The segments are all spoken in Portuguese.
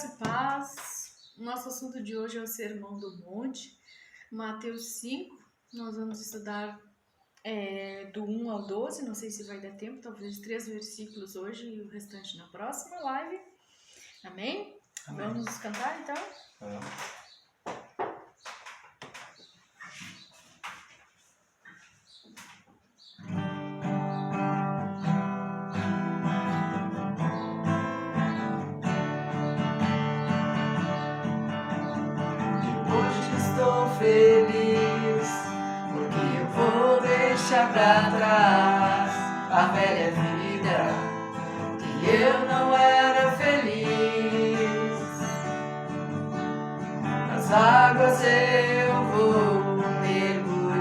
Graça e paz. Nosso assunto de hoje é o Sermão do Monte, Mateus 5. Nós vamos estudar do 1 ao 12. Não sei se vai dar tempo, talvez 3 versículos hoje e o restante na próxima live. Amém? Amém. Vamos cantar então? Feliz, porque eu vou deixar pra trás a velha vida que eu não era feliz. Nas águas eu vou mergulhar,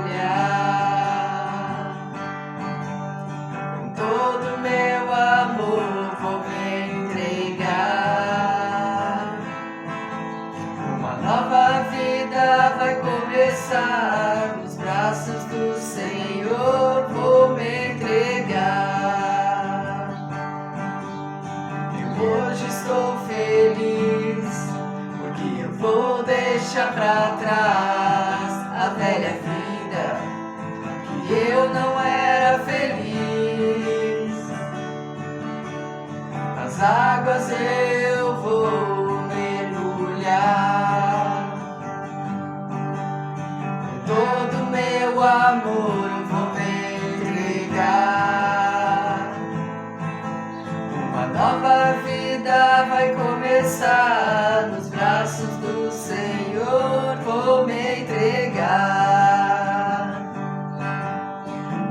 com todo meu amor vou me entregar. Uma nova vida vai começar, nos braços do Senhor vou me entregar. E hoje estou feliz, porque eu vou deixar pra trás a velha vida que eu não era feliz. Nas águas eu vou mergulhar, todo meu amor eu vou me entregar. Uma nova vida vai começar, nos braços do Senhor vou me entregar.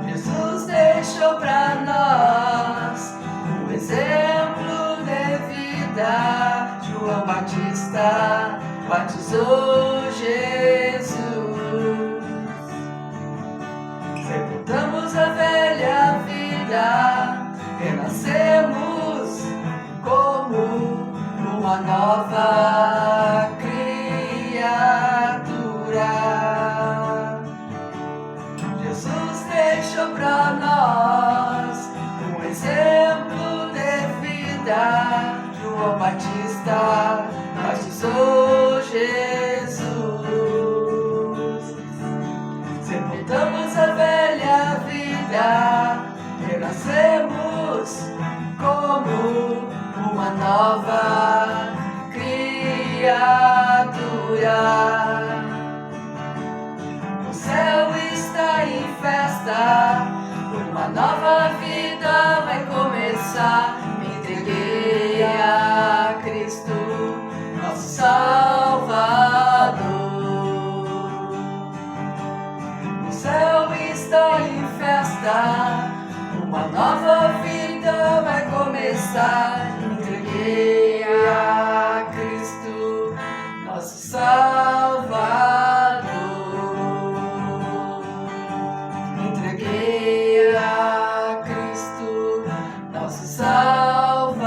Jesus deixou pra nós um exemplo de vida. João Batista batizou Jesus. Sepultamos a velha vida, renascemos como uma nova criatura. Jesus deixou pra nós um exemplo de vida. João Batista batizou Jesus. Sepultamos a velha vida, renascemos como uma nova criatura. O céu está em festa, uma nova vida vai começar. Me entreguei a Cristo, nosso Salvador. O céu está em festa, uma nova vida vai começar. Me entreguei a Cristo, nosso Salvador. Me entreguei a Cristo, nosso Salvador.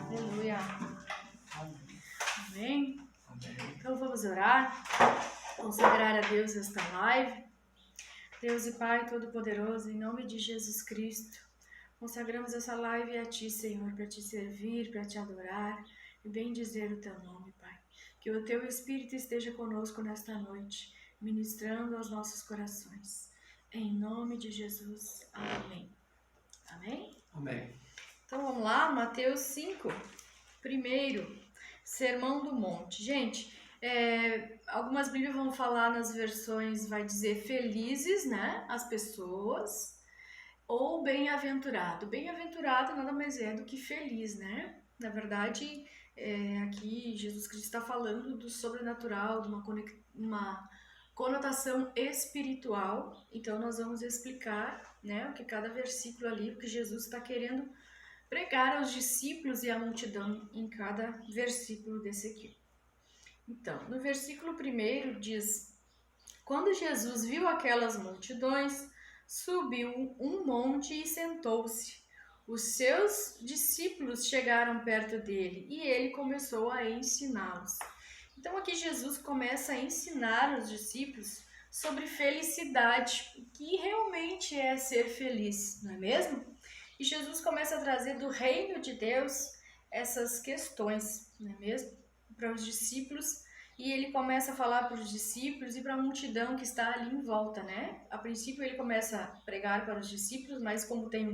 Aleluia. Amém? Então vamos orar, consagrar a Deus esta live. Deus e Pai Todo-Poderoso, em nome de Jesus Cristo, consagramos essa live a Ti, Senhor, para Te servir, para Te adorar e bem dizer o Teu nome, Pai. Que o Teu Espírito esteja conosco nesta noite, ministrando aos nossos corações. Em nome de Jesus, amém. Amém? Amém. Então vamos lá, Mateus 5, primeiro, Sermão do Monte. Gente, algumas Bíblias vão falar nas versões, vai dizer felizes, né, as pessoas, ou bem-aventurado. Bem-aventurado nada mais é do que feliz, né? Na verdade, aqui Jesus Cristo está falando do sobrenatural, de uma conotação espiritual. Então nós vamos explicar, né, o que cada versículo ali, porque Jesus está querendo pregar aos discípulos e à multidão em cada versículo desse aqui. Então, no versículo 1 diz: quando Jesus viu aquelas multidões, subiu um monte e sentou-se. Os seus discípulos chegaram perto dele e ele começou a ensiná-los. Então aqui Jesus começa a ensinar os discípulos sobre felicidade, o que realmente é ser feliz, não é mesmo? E Jesus começa a trazer do reino de Deus essas questões, não é mesmo? Para os discípulos. E ele começa a falar para os discípulos e para a multidão que está ali em volta, né? A princípio ele começa a pregar para os discípulos, mas como tem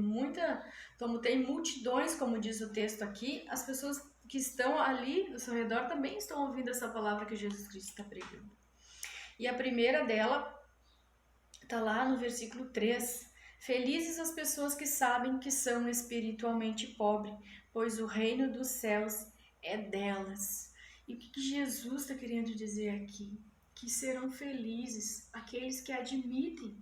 multidões, como diz o texto aqui, as pessoas que estão ali ao seu redor também estão ouvindo essa palavra que Jesus Cristo está pregando. E a primeira dela está lá no versículo 3. Felizes as pessoas que sabem que são espiritualmente pobres, pois o reino dos céus é delas. E o que Jesus está querendo dizer aqui? Que serão felizes aqueles que admitem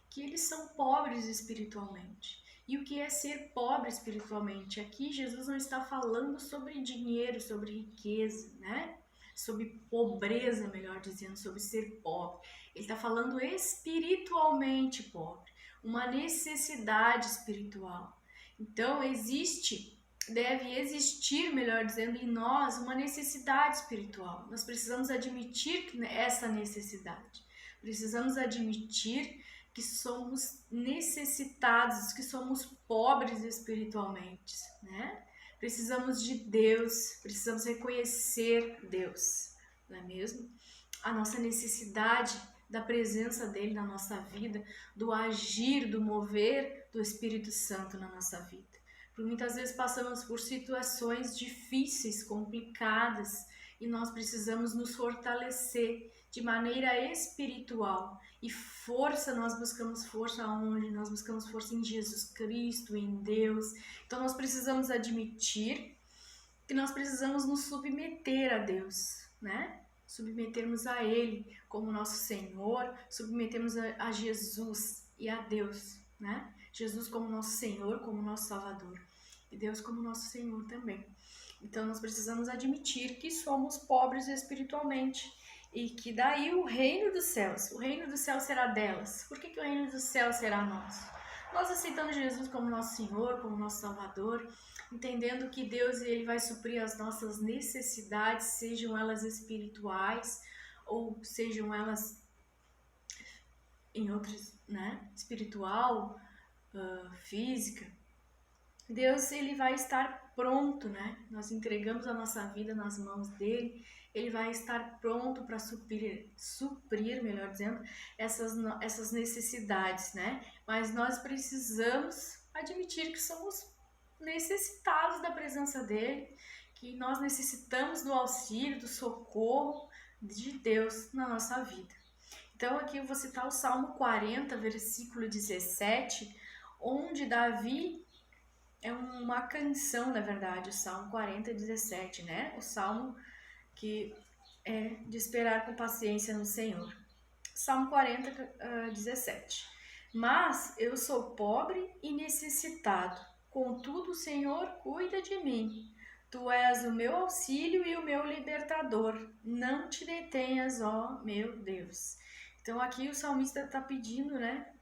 que eles são pobres espiritualmente. E o que é ser pobre espiritualmente? Aqui Jesus não está falando sobre dinheiro, sobre riqueza, né? Sobre pobreza, melhor dizendo, sobre ser pobre. Ele está falando espiritualmente pobre, uma necessidade espiritual. Então deve existir, melhor dizendo, em nós uma necessidade espiritual. Nós precisamos admitir essa necessidade. Precisamos admitir que somos necessitados, que somos pobres espiritualmente, né? Precisamos de Deus, precisamos reconhecer Deus, não é mesmo? A nossa necessidade da presença dele na nossa vida, do agir, do mover do Espírito Santo na nossa vida. Porque muitas vezes passamos por situações difíceis, complicadas, e nós precisamos nos fortalecer de maneira espiritual. E força, nós buscamos força aonde? Nós buscamos força em Jesus Cristo, em Deus. Então nós precisamos admitir que nós precisamos nos submeter a Deus, né? Submetermos a Ele como nosso Senhor, submetermos a Jesus e a Deus, né? Jesus como nosso Senhor, como nosso Salvador, e Deus como nosso Senhor também. Então nós precisamos admitir que somos pobres espiritualmente e que daí o reino dos céus será delas. Por que o reino dos céus será nosso? Nós aceitamos Jesus como nosso Senhor, como nosso Salvador, entendendo que Deus ele vai suprir as nossas necessidades, sejam elas espirituais ou sejam elas em outras, né, espiritual, física. Deus ele vai estar pronto, né? Nós entregamos a nossa vida nas mãos dele. Ele vai estar pronto para suprir, melhor dizendo, essas necessidades, né? Mas nós precisamos admitir que somos necessitados da presença dele, que nós necessitamos do auxílio, do socorro de Deus na nossa vida. Então aqui eu vou citar o Salmo 40, versículo 17, onde Davi é uma canção, na verdade, o Salmo 40, 17, né? O Salmo que é de esperar com paciência no Senhor. Salmo 40, 17. Mas eu sou pobre e necessitado, contudo o Senhor cuida de mim. Tu és o meu auxílio e o meu libertador. Não te detenhas, ó meu Deus. Então aqui o salmista está pedindo, né?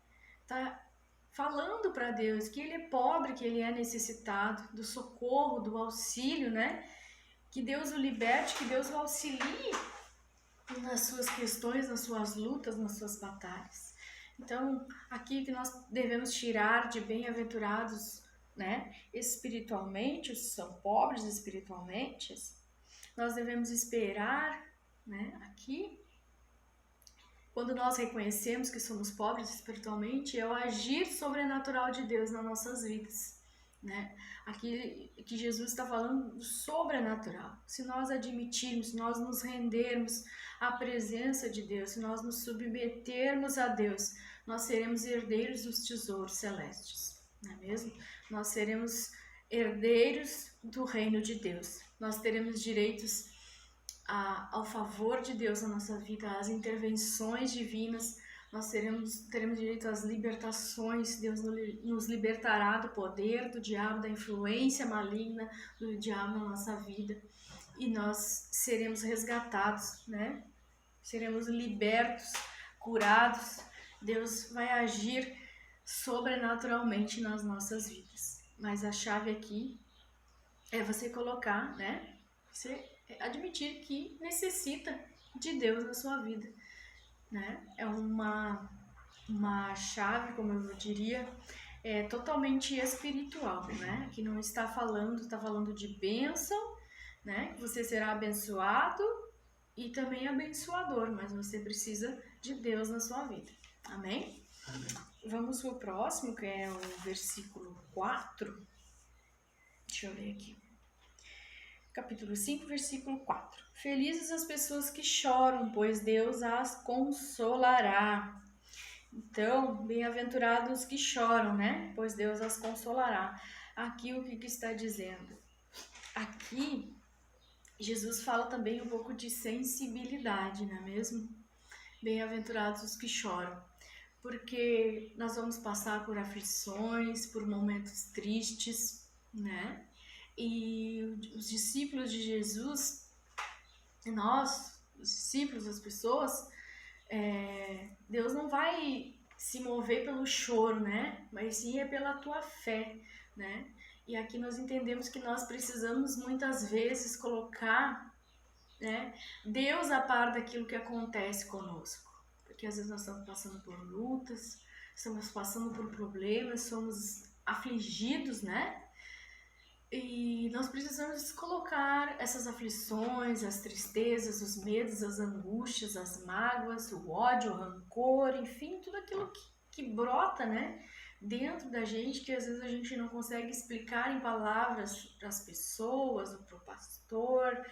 Está falando para Deus que ele é pobre, que ele é necessitado do socorro, do auxílio, né? Que Deus o liberte, que Deus o auxilie nas suas questões, nas suas lutas, nas suas batalhas. Então, aqui que nós devemos tirar de bem-aventurados, né? Espiritualmente, os que são pobres espiritualmente, nós devemos esperar, né? Aqui, quando nós reconhecemos que somos pobres espiritualmente, é o agir sobrenatural de Deus nas nossas vidas, né? Aqui que Jesus está falando do sobrenatural. Se nós admitirmos, se nós nos rendermos à presença de Deus, se nós nos submetermos a Deus, nós seremos herdeiros dos tesouros celestes, não é mesmo? Nós seremos herdeiros do reino de Deus. Nós teremos direitos ao favor de Deus na nossa vida, às intervenções divinas, nós teremos direito às libertações. Deus nos libertará do poder do diabo, da influência maligna do diabo na nossa vida, e nós seremos resgatados, né? Seremos libertos, curados. Deus vai agir sobrenaturalmente nas nossas vidas. Mas a chave aqui é você colocar, né? Você admitir que necessita de Deus na sua vida, né? É uma chave, como eu diria, é totalmente espiritual, né? Aqui não está falando de bênção, né? Que você será abençoado e também abençoador, mas você precisa de Deus na sua vida. Amém? Vamos para o próximo, que é o versículo 4. Deixa eu ler aqui. Capítulo 5, versículo 4. Felizes as pessoas que choram, pois Deus as consolará. Então, bem-aventurados que choram, né? Pois Deus as consolará. Aqui o que está dizendo? Aqui, Jesus fala também um pouco de sensibilidade, não é mesmo? Bem-aventurados os que choram. Porque nós vamos passar por aflições, por momentos tristes, né? E os discípulos de Jesus, nós, os discípulos, as pessoas, Deus não vai se mover pelo choro, né? Mas sim é pela tua fé, né? E aqui nós entendemos que nós precisamos muitas vezes colocar, né, Deus a par daquilo que acontece conosco. Porque às vezes nós estamos passando por lutas, estamos passando por problemas, somos afligidos, né? E nós precisamos colocar essas aflições, as tristezas, os medos, as angústias, as mágoas, o ódio, o rancor, enfim, tudo aquilo que brota, né, dentro da gente, que às vezes a gente não consegue explicar em palavras para as pessoas ou para o pastor,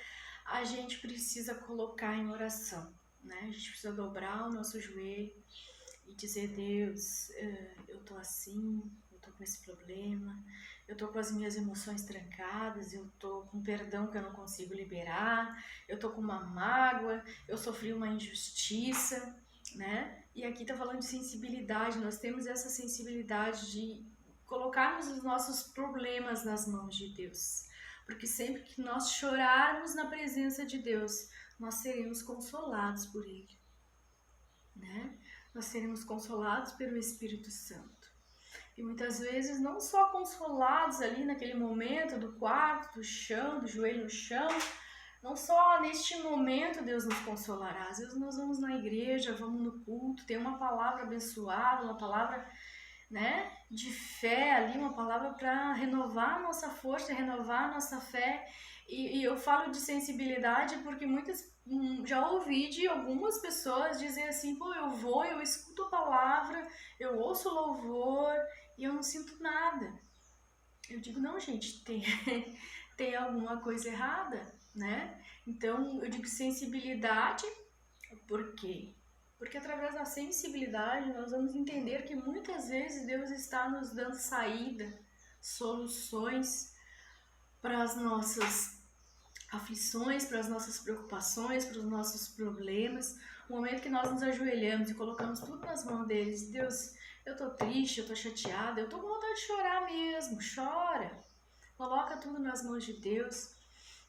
a gente precisa colocar em oração, né? A gente precisa dobrar o nosso joelho e dizer: Deus, eu tô assim, eu tô com esse problema, eu tô com as minhas emoções trancadas, eu tô com perdão que eu não consigo liberar, eu tô com uma mágoa, eu sofri uma injustiça, né? E aqui tá falando de sensibilidade, nós temos essa sensibilidade de colocarmos os nossos problemas nas mãos de Deus. Porque sempre que nós chorarmos na presença de Deus, nós seremos consolados por Ele, né? Nós seremos consolados pelo Espírito Santo. E muitas vezes não só consolados ali naquele momento do quarto, do chão, do joelho no chão, não só neste momento Deus nos consolará. Às vezes nós vamos na igreja, vamos no culto, tem uma palavra abençoada, uma palavra, né, de fé ali, uma palavra para renovar a nossa força, renovar a nossa fé. E eu falo de sensibilidade porque já ouvi de algumas pessoas dizer assim: pô, eu escuto a palavra, eu ouço o louvor e eu não sinto nada. Eu digo: não, gente, tem alguma coisa errada, né? Então eu digo sensibilidade. Por quê? Porque através da sensibilidade nós vamos entender que muitas vezes Deus está nos dando saída, soluções para as nossas aflições, para as nossas preocupações, para os nossos problemas. O momento que nós nos ajoelhamos e colocamos tudo nas mãos deles: Deus, eu tô triste, eu tô chateada, eu tô com vontade de chorar mesmo, chora. Coloca tudo nas mãos de Deus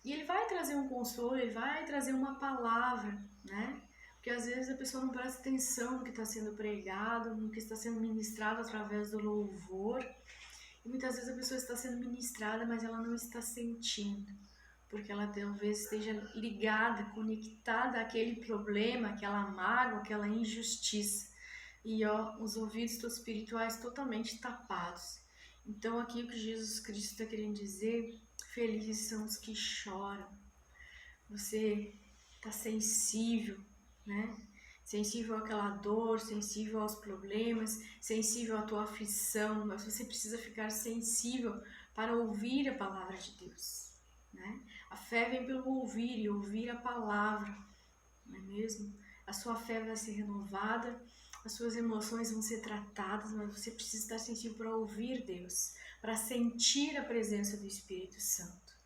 e Ele vai trazer um consolo, Ele vai trazer uma palavra, né? Porque às vezes a pessoa não presta atenção no que está sendo pregado, no que está sendo ministrado através do louvor. E muitas vezes a pessoa está sendo ministrada, mas ela não está sentindo. Porque ela talvez esteja ligada, conectada àquele problema, àquela mágoa, àquela injustiça. E os ouvidos espirituais totalmente tapados. Então aqui o que Jesus Cristo está querendo dizer: felizes são os que choram. Você está sensível, né? Sensível àquela dor, sensível aos problemas, sensível à tua aflição, mas você precisa ficar sensível para ouvir a palavra de Deus, né? A fé vem pelo ouvir e ouvir a palavra, não é mesmo? A sua fé vai ser renovada, as suas emoções vão ser tratadas, mas você precisa estar sensível para ouvir Deus, para sentir a presença do Espírito Santo.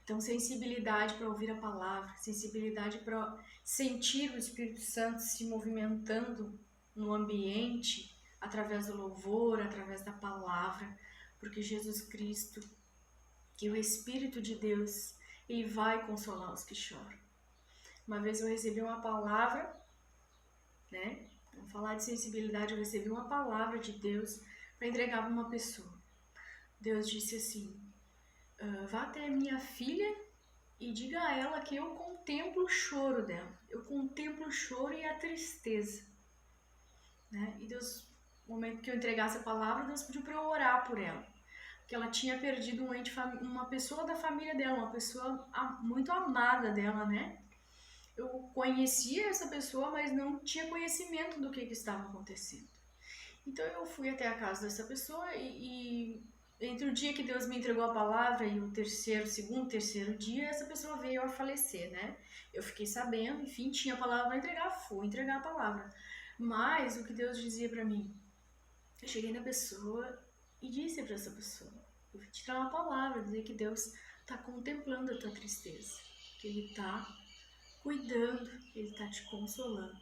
Então, sensibilidade para ouvir a palavra, sensibilidade para sentir o Espírito Santo se movimentando no ambiente, através do louvor, através da palavra, porque Jesus Cristo, que o Espírito de Deus, Ele vai consolar os que choram. Uma vez eu recebi uma palavra, né? Vamos falar de sensibilidade, eu recebi uma palavra de Deus para entregar para uma pessoa. Deus disse assim: vá até a minha filha e diga a ela que eu contemplo o choro dela. Eu contemplo o choro e a tristeza, né? E Deus no momento que eu entregasse a palavra, Deus pediu para eu orar por ela. Porque ela tinha perdido uma pessoa da família dela, uma pessoa muito amada dela, né? Eu conhecia essa pessoa, mas não tinha conhecimento do que estava acontecendo. Então eu fui até a casa dessa pessoa e entre o dia que Deus me entregou a palavra e o segundo, terceiro dia, essa pessoa veio a falecer, né? Eu fiquei sabendo, enfim, tinha a palavra para entregar, fui entregar a palavra. Mas o que Deus dizia para mim, eu cheguei na pessoa e disse para essa pessoa, eu vou te dar uma palavra, dizer que Deus está contemplando a tua tristeza, que Ele está cuidando, Ele está te consolando.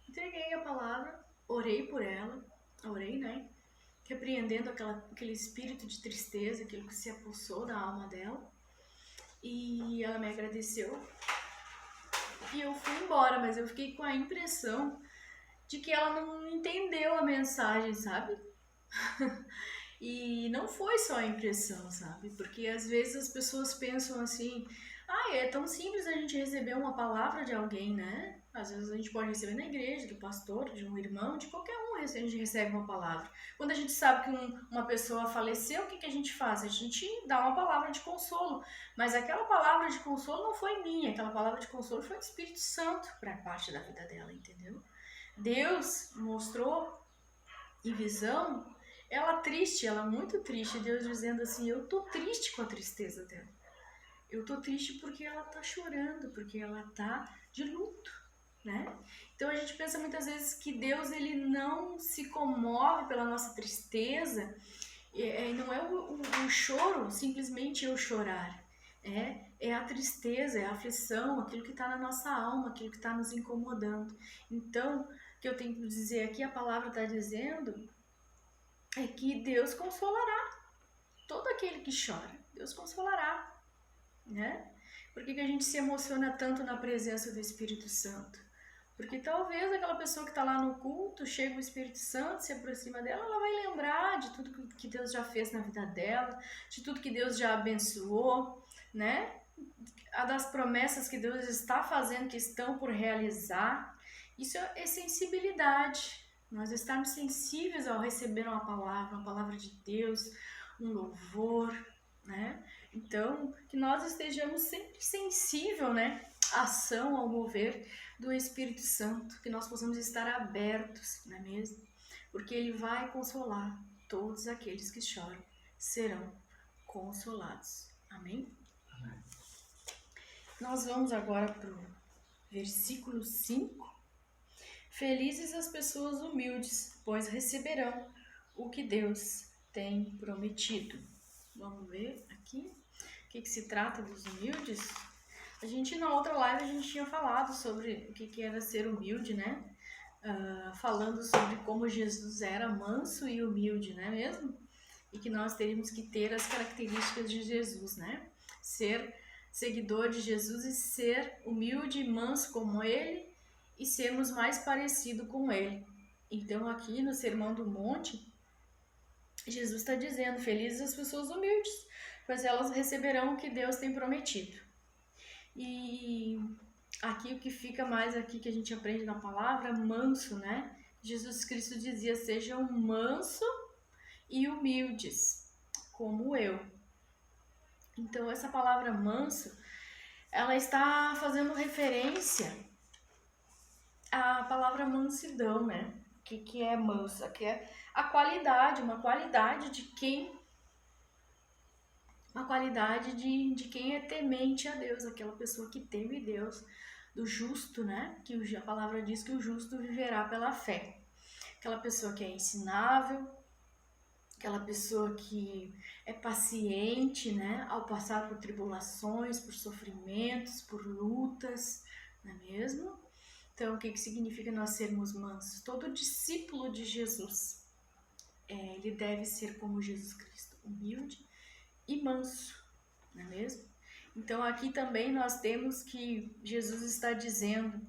Entreguei a palavra, orei por ela, orei, né? Repreendendo aquele espírito de tristeza, aquilo que se apossou da alma dela. E ela me agradeceu. E eu fui embora, mas eu fiquei com a impressão de que ela não entendeu a mensagem, sabe? E não foi só a impressão, sabe? Porque às vezes as pessoas pensam assim, é tão simples a gente receber uma palavra de alguém, né? Às vezes a gente pode receber na igreja, do pastor, de um irmão, de qualquer um, a gente recebe uma palavra. Quando a gente sabe que uma pessoa faleceu, o que a gente faz? A gente dá uma palavra de consolo. Mas aquela palavra de consolo não foi minha, aquela palavra de consolo foi do Espírito Santo para parte da vida dela, entendeu? Deus mostrou em visão ela triste, ela muito triste, Deus dizendo assim, eu tô triste com a tristeza dela. Eu tô triste porque ela tá chorando, porque ela tá de luto, né? Então a gente pensa muitas vezes que Deus ele não se comove pela nossa tristeza, não é o choro, simplesmente eu chorar. É a tristeza, é a aflição, aquilo que está na nossa alma, aquilo que está nos incomodando. Então, o que eu tenho que dizer aqui, a palavra está dizendo, é que Deus consolará todo aquele que chora. Deus consolará, né? Por que a gente se emociona tanto na presença do Espírito Santo? Porque talvez aquela pessoa que está lá no culto, chega o Espírito Santo, se aproxima dela, ela vai lembrar de tudo que Deus já fez na vida dela, de tudo que Deus já abençoou, né? Das promessas que Deus está fazendo, que estão por realizar. Isso é sensibilidade. Nós estarmos sensíveis ao receber uma palavra de Deus, um louvor, né? Então, que nós estejamos sempre sensíveis, né? À ação, ao mover do Espírito Santo, que nós possamos estar abertos, não é mesmo? Porque Ele vai consolar todos aqueles que choram, serão consolados. Amém? Amém. Nós vamos agora para o versículo 5. Felizes as pessoas humildes, pois receberão o que Deus tem prometido. Vamos ver aqui o que se trata dos humildes. A gente, na outra live, a gente tinha falado sobre o que era ser humilde, né? Falando sobre como Jesus era manso e humilde, não é mesmo? E que nós teríamos que ter as características de Jesus, né? Ser seguidor de Jesus e ser humilde e manso como Ele e sermos mais parecidos com Ele. Então, aqui no Sermão do Monte, Jesus está dizendo, felizes as pessoas humildes, pois elas receberão o que Deus tem prometido. E aqui o que fica mais aqui que a gente aprende na palavra, manso, né? Jesus Cristo dizia, sejam manso e humildes, como eu. Então essa palavra manso, ela está fazendo referência à palavra mansidão, né? O que é mansa? Que é a qualidade, uma qualidade de quem é temente a Deus, aquela pessoa que teme Deus, do justo, né? Que a palavra diz que o justo viverá pela fé. Aquela pessoa que é ensinável, aquela pessoa que é paciente, né? Ao passar por tribulações, por sofrimentos, por lutas, não é mesmo? Então, o que significa nós sermos mansos? Todo discípulo de Jesus, ele deve ser como Jesus Cristo, humilde e manso, não é mesmo? Então aqui também nós temos que Jesus está dizendo,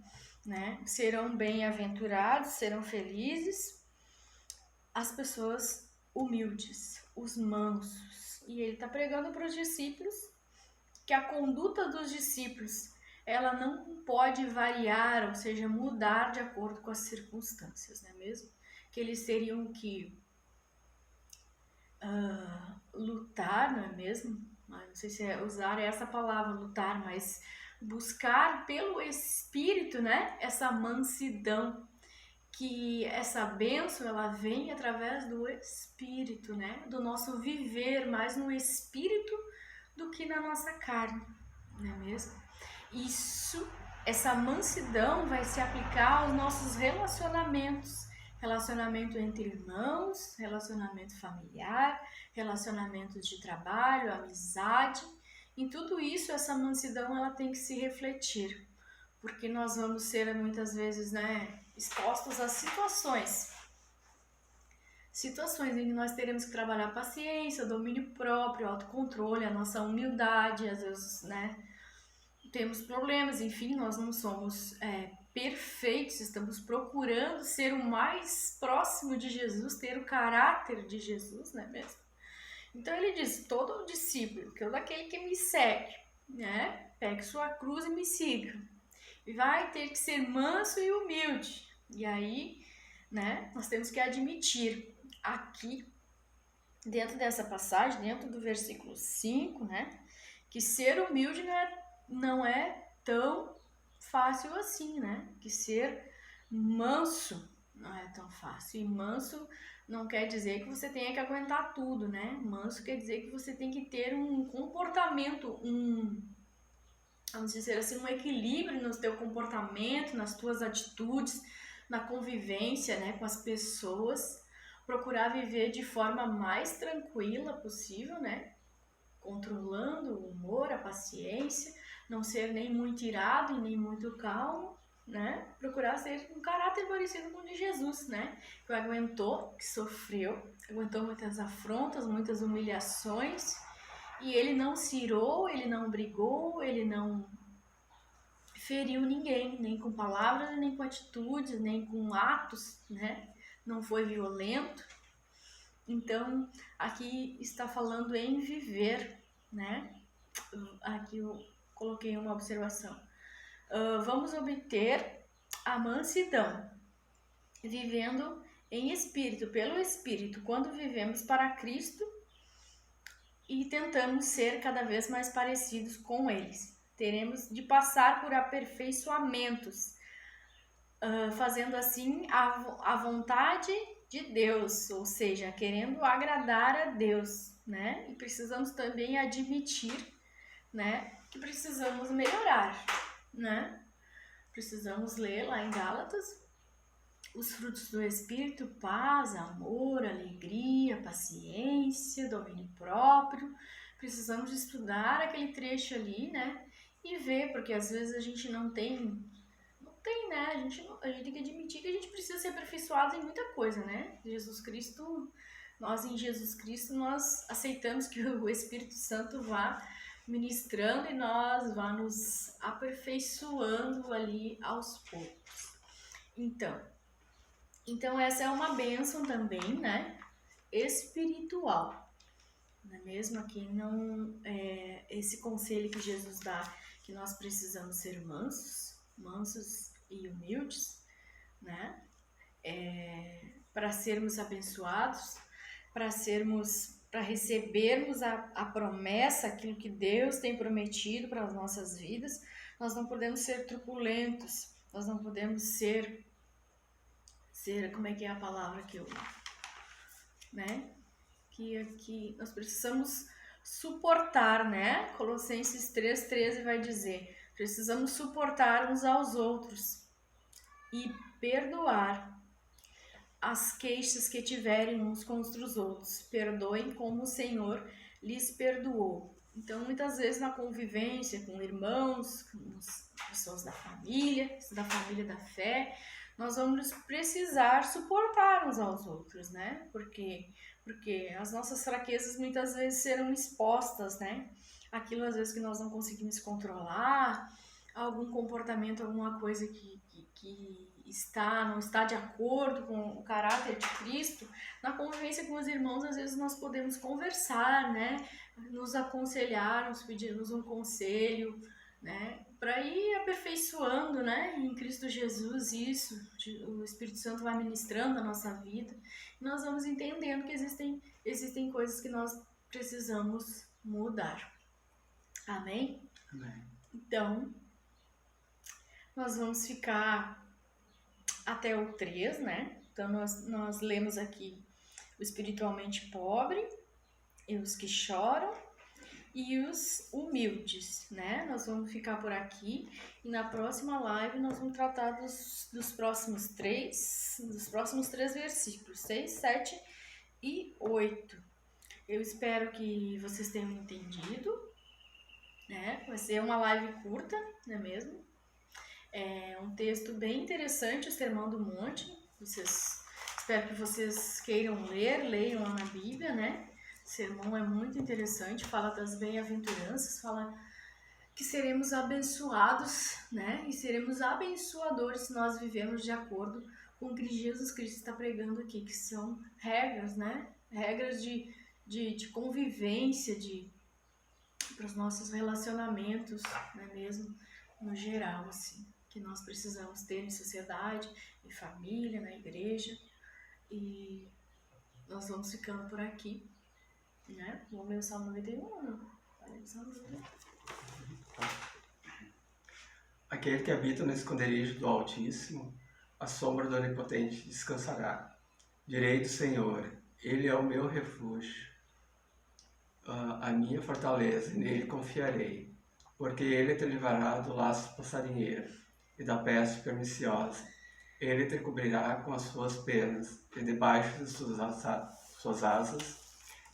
né? Serão bem-aventurados, serão felizes as pessoas humildes, os mansos. E ele está pregando para os discípulos que a conduta dos discípulos ela não pode variar, ou seja, mudar de acordo com as circunstâncias, não é mesmo? que eles teriam que lutar, não é mesmo? Não sei se usar essa palavra, lutar, mas buscar pelo Espírito, né? Essa mansidão, que essa bênção ela vem através do Espírito, né? Do nosso viver mais no Espírito do que na nossa carne, não é mesmo? Essa mansidão vai se aplicar aos nossos relacionamentos, relacionamento entre irmãos, relacionamento familiar, relacionamentos de trabalho, amizade. Em tudo isso, essa mansidão ela tem que se refletir, porque nós vamos ser muitas vezes, né, expostos a situações em que nós teremos que trabalhar a paciência, o domínio próprio, o autocontrole, a nossa humildade, às vezes, né, temos problemas, enfim, nós não somos perfeitos, estamos procurando ser o mais próximo de Jesus, ter o caráter de Jesus, não é mesmo? Então ele diz, todo discípulo, que é daquele que me segue, né, pegue sua cruz e me siga. E vai ter que ser manso e humilde. E aí, né, nós temos que admitir aqui, dentro dessa passagem, dentro do versículo 5, né, que ser humilde não é tão fácil assim, né? Que ser manso não é tão fácil. E manso não quer dizer que você tenha que aguentar tudo, né? Manso quer dizer que você tem que ter um comportamento, vamos dizer assim, um equilíbrio no teu comportamento, nas tuas atitudes, na convivência, né, com as pessoas, procurar viver de forma mais tranquila possível, né, controlando o humor, a paciência, não ser nem muito irado e nem muito calmo, né, procurar ser um caráter parecido com o de Jesus, né, que aguentou, que sofreu, aguentou muitas afrontas, muitas humilhações, e ele não se irou, ele não brigou, ele não feriu ninguém, nem com palavras, nem com atitudes, nem com atos, né? Não foi violento. Então, aqui está falando em viver, né? Aqui eu coloquei uma observação. Vamos obter a mansidão, vivendo em espírito, pelo Espírito, quando vivemos para Cristo e tentamos ser cada vez mais parecidos com eles. Teremos de passar por aperfeiçoamentos, fazendo assim a vontade de Deus, ou seja, querendo agradar a Deus, né? E precisamos também admitir, né, que precisamos melhorar, né? Precisamos ler lá em Gálatas os frutos do Espírito: paz, amor, alegria, paciência, domínio próprio. Precisamos estudar aquele trecho ali, né? E ver, porque às vezes a gente não tem, né? A gente tem que admitir que a gente precisa ser aperfeiçoado em muita coisa, né? Jesus Cristo, em Jesus Cristo, nós aceitamos que o Espírito Santo vá ministrando e nós vá nos aperfeiçoando ali aos poucos. Então essa é uma bênção também, né? Espiritual. Não é mesmo? Aqui não esse conselho que Jesus dá, que nós precisamos ser mansos e humildes, né? Para sermos abençoados, para recebermos a promessa, aquilo que Deus tem prometido para as nossas vidas. Nós não podemos ser truculentos, nós não podemos ser, como é que é a palavra que eu, né? Que aqui nós precisamos suportar, né? Colossenses 3,13 vai dizer: precisamos suportar uns aos outros e perdoar as queixas que tiverem uns contra os outros. Perdoem como o Senhor lhes perdoou. Então, muitas vezes na convivência com irmãos, com pessoas da família da fé, nós vamos precisar suportar uns aos outros, né? Porque as nossas fraquezas muitas vezes serão expostas, né? Aquilo às vezes que nós não conseguimos controlar, algum comportamento, alguma coisa que não está de acordo com o caráter de Cristo. Na convivência com os irmãos, às vezes nós podemos conversar, né? Nos aconselhar, nos pedirmos um conselho, né? Para ir aperfeiçoando, né? Em Cristo Jesus isso, o Espírito Santo vai ministrando a nossa vida. E nós vamos entendendo que existem coisas que nós precisamos mudar. Amém? Amém. Então, nós vamos ficar até o 3, né? Então, nós lemos aqui o espiritualmente pobre, e os que choram, e os humildes, né? Nós vamos ficar por aqui e na próxima live nós vamos tratar dos próximos três versículos, 6, 7 e 8. Eu espero que vocês tenham entendido, né? Vai ser uma live curta, não é mesmo? É um texto bem interessante, o Sermão do Monte. Espero que vocês queiram leiam lá na Bíblia, né? O sermão é muito interessante, fala das bem-aventuranças, fala que seremos abençoados, né? E seremos abençoadores se nós vivemos de acordo com o que Jesus Cristo está pregando aqui, que são regras, né? Regras de convivência, para os nossos relacionamentos, não é mesmo? No geral, assim, que nós precisamos ter em sociedade, em família, na igreja. E nós vamos ficando por aqui, né? Vamos ler o Salmo 91 ou não? Vai ler o Salmo 91. Aquele que habita no esconderijo do Altíssimo, a sombra do Onipotente descansará. Direi do Senhor, Ele é o meu refúgio, a minha fortaleza, e nele confiarei, porque Ele te livrará do laço passarinheiro e da peste perniciosa. Ele te cobrirá com as suas penas, e debaixo de suas asas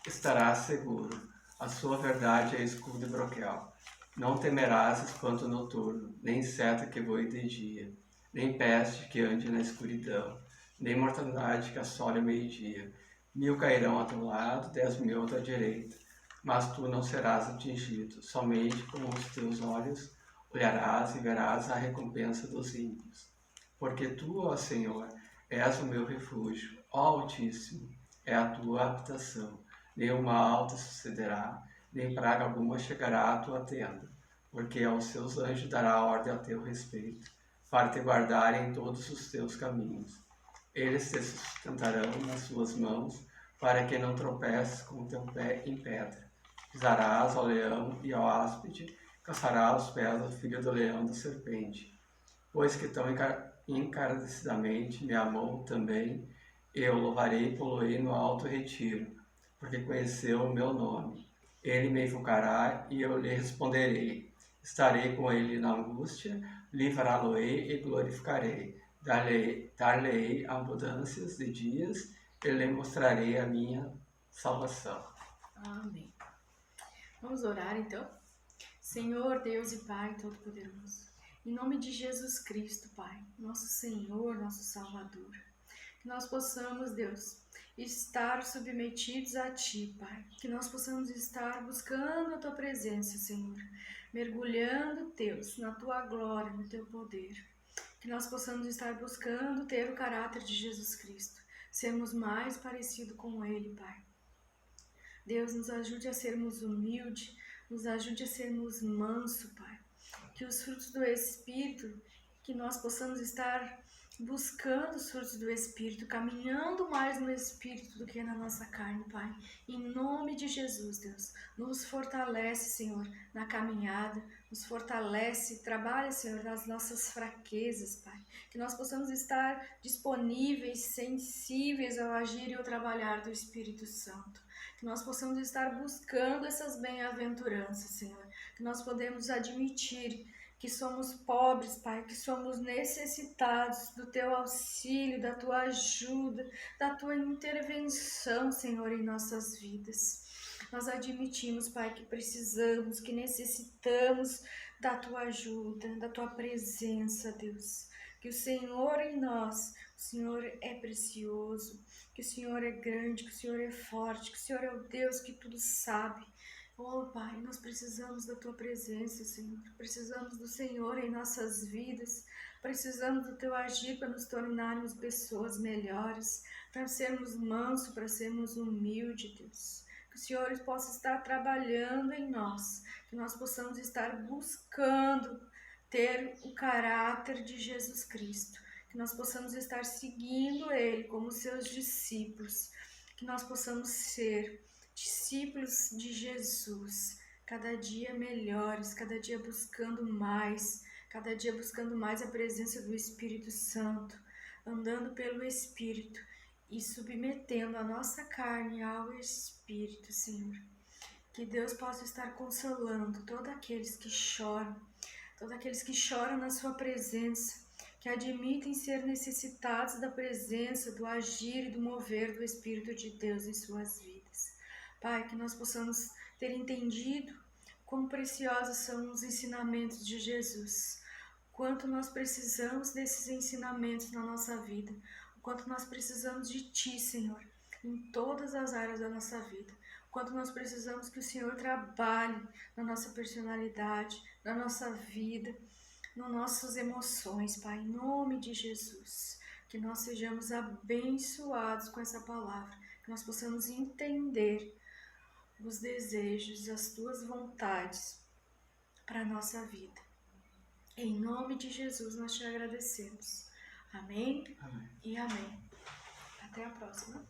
estarás seguro. A sua verdade é escudo e broquel. Não temerás espanto noturno, nem seta que voe de dia, nem peste que ande na escuridão, nem mortandade que assole ao meio-dia. 1000 cairão a teu lado, 10.000 à tua direita, mas tu não serás atingido. Somente com os teus olhos olharás e verás a recompensa dos ímpios. Porque tu, ó Senhor, és o meu refúgio, ó Altíssimo, é a tua habitação. Nenhum mal te sucederá, nem praga alguma chegará à tua tenda, porque aos seus anjos dará ordem a teu respeito, para te guardarem em todos os teus caminhos. Eles te sustentarão nas suas mãos, para que não tropeces com o teu pé em pedra. Pisarás ao leão e ao áspide, caçarás os pés do filho do leão e da serpente. Pois que tão encarecidamente me amou também, eu louvarei e poloei no alto retiro, porque conheceu o meu nome. Ele me invocará e eu lhe responderei. Estarei com ele na angústia, livrá-lo-ei e glorificarei. Dar-lhe-ei abundâncias de dias e lhe mostrarei a minha salvação. Amém. Vamos orar então? Senhor, Deus e Pai Todo-Poderoso, em nome de Jesus Cristo, Pai, nosso Senhor, nosso Salvador, que nós possamos, Deus, estar submetidos a Ti, Pai, que nós possamos estar buscando a Tua presença, Senhor, mergulhando, Deus, na Tua glória, no Teu poder, que nós possamos estar buscando ter o caráter de Jesus Cristo, sermos mais parecidos com Ele, Pai. Deus, nos ajude a sermos humildes, nos ajude a sermos mansos, Pai. Que os frutos do Espírito, que nós possamos estar buscando os frutos do Espírito, caminhando mais no Espírito do que na nossa carne, Pai. Em nome de Jesus, Deus, nos fortalece, Senhor, na caminhada, nos fortalece, trabalha, Senhor, nas nossas fraquezas, Pai. Que nós possamos estar disponíveis, sensíveis ao agir e ao trabalhar do Espírito Santo. Que nós possamos estar buscando essas bem-aventuranças, Senhor. Que nós podemos admitir que somos pobres, Pai, que somos necessitados do Teu auxílio, da Tua ajuda, da Tua intervenção, Senhor, em nossas vidas. Nós admitimos, Pai, que precisamos, que necessitamos da Tua ajuda, da Tua presença, Deus. Que o Senhor em nós, o Senhor é precioso, que o Senhor é grande, que o Senhor é forte, que o Senhor é o Deus que tudo sabe. Oh, Pai, nós precisamos da Tua presença, Senhor. Precisamos do Senhor em nossas vidas. Precisamos do Teu agir para nos tornarmos pessoas melhores, para sermos mansos, para sermos humildes, Deus. Que o Senhor possa estar trabalhando em nós, que nós possamos estar buscando ter o caráter de Jesus Cristo, que nós possamos estar seguindo Ele como seus discípulos, que nós possamos ser discípulos de Jesus, cada dia melhores, cada dia buscando mais, cada dia buscando mais a presença do Espírito Santo, andando pelo Espírito e submetendo a nossa carne ao Espírito, Senhor. Que Deus possa estar consolando todos aqueles que choram na sua presença, que admitem ser necessitados da presença, do agir e do mover do Espírito de Deus em suas vidas. Pai, que nós possamos ter entendido quão preciosos são os ensinamentos de Jesus, quanto nós precisamos desses ensinamentos na nossa vida, o quanto nós precisamos de Ti, Senhor, em todas as áreas da nossa vida, o quanto nós precisamos que o Senhor trabalhe na nossa personalidade, na nossa vida, nas nossas emoções, Pai, em nome de Jesus, que nós sejamos abençoados com essa palavra, que nós possamos entender os desejos, as Tuas vontades para a nossa vida. Em nome de Jesus nós Te agradecemos. Amém? Amém. E amém. Até a próxima.